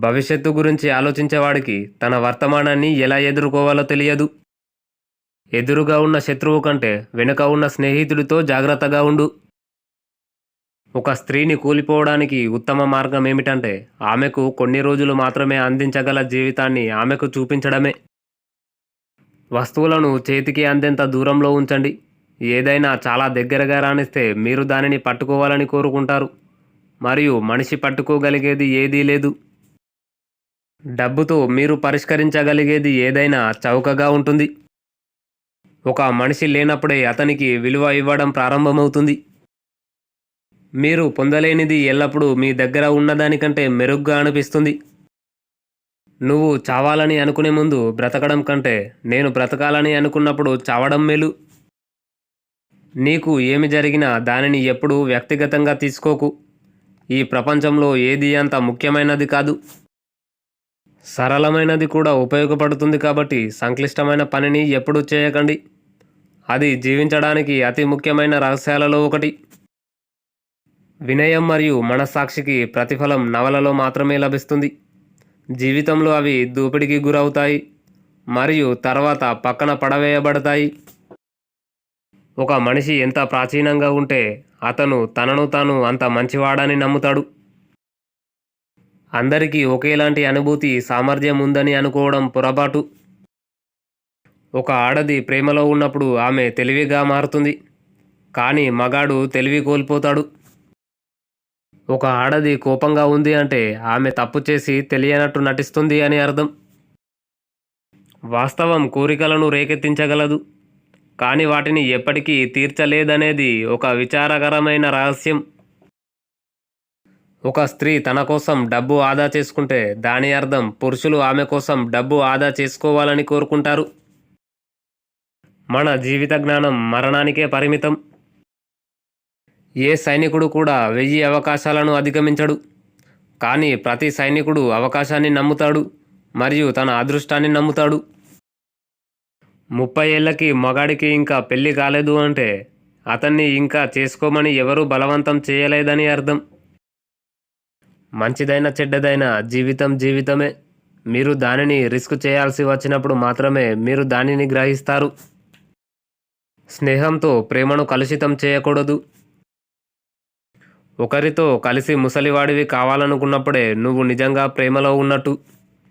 భవిష్యత్తు గురించి ఆలోచించేవాడికి తన వర్తమానాన్ని ఎలా ఎదుర్కోవాలో తెలియదు. ఎదురుగా ఉన్న శత్రువు కంటే వెనుక ఉన్న స్నేహితుడితో జాగ్రత్తగా ఉండు. ఒక స్త్రీని కూలిపోవడానికి ఉత్తమ మార్గం ఏమిటంటే ఆమెకు కొన్ని రోజులు మాత్రమే అందించగల జీవితాన్ని ఆమెకు చూపించడమే. వస్తువులను చేతికి అందేంత దూరంలో ఉంచండి. ఏదైనా చాలా దగ్గరగా రానిస్తే మీరు దానిని పట్టుకోవాలని కోరుకుంటారు. మరియు మనిషి పట్టుకోగలిగేది ఏదీ లేదు. డబ్బుతో మీరు పరిష్కరించగలిగేది ఏదైనా చౌకగా ఉంటుంది. ఒక మనిషి లేనప్పుడే అతనికి విలువ ఇవ్వడం ప్రారంభమవుతుంది. మీరు పొందలేనిది ఎల్లప్పుడూ మీ దగ్గర ఉన్నదానికంటే మెరుగ్గా అనిపిస్తుంది. నువ్వు చావాలని అనుకునే ముందు బ్రతకడం కంటే నేను బ్రతకాలని అనుకున్నప్పుడు చావడం మేలు. నీకు ఏమి జరిగినా దానిని ఎప్పుడూ వ్యక్తిగతంగా తీసుకోకు. ఈ ప్రపంచంలో ఏది అంత ముఖ్యమైనది కాదు. సరళమైనది కూడా ఉపయోగపడుతుంది కాబట్టి సంక్లిష్టమైన పనిని ఎప్పుడూ చేయకండి. అది జీవించడానికి అతి ముఖ్యమైన రహస్యాలలో ఒకటి. వినయం మరియు మనస్సాక్షికి ప్రతిఫలం నవలలో మాత్రమే లభిస్తుంది. జీవితంలో అవి దోపిడీకి గురవుతాయి మరియు తర్వాత పక్కన పడవేయబడతాయి. ఒక మనిషి ఎంత ప్రాచీనంగా ఉంటే అతను తనను తాను అంత మంచివాడని నమ్ముతాడు. అందరికీ ఒకేలాంటి అనుభూతి సామర్థ్యం ఉందని అనుకోవడం పొరపాటు. ఒక ఆడది ప్రేమలో ఉన్నప్పుడు ఆమె తెలివిగా మారుతుంది, కానీ మగాడు తెలివి కోల్పోతాడు. ఒక ఆడది కోపంగా ఉంది అంటే ఆమె తప్పు చేసి తెలియనట్టు నటిస్తుంది అని అర్థం. వాస్తవం కోరికలను రేకెత్తించగలదు, కానీ వాటిని ఎప్పటికీ తీర్చలేదనేది ఒక విచారకరమైన రహస్యం. ఒక స్త్రీ తన కోసం డబ్బు ఆదా చేసుకుంటే దాని అర్థం పురుషులు ఆమె కోసం డబ్బు ఆదా చేసుకోవాలని కోరుకుంటారు. మన జీవిత జ్ఞానం మరణానికే పరిమితం. ఏ సైనికుడు కూడా 1000 అవకాశాలను అధిగమించడు, కానీ ప్రతి సైనికుడు అవకాశాన్ని నమ్ముతాడు మరియు తన అదృష్టాన్ని నమ్ముతాడు. 30 ఏళ్లకి మగాడికి ఇంకా పెళ్లి కాలేదు అంటే అతన్ని ఇంకా చేసుకోమని ఎవరూ బలవంతం చేయలేదని అర్థం. మంచిదైన చెడ్డదైన జీవితం జీవితమే. మీరు దానిని రిస్క్ చేయాల్సి వచ్చినప్పుడు మాత్రమే మీరు దానిని గ్రహిస్తారు. స్నేహంతో ప్రేమను కలుషితం చేయకూడదు. ఒకరితో కలిసి ముసలివాడివి కావాలనుకున్నప్పుడే నువ్వు నిజంగా ప్రేమలో ఉన్నట్టు.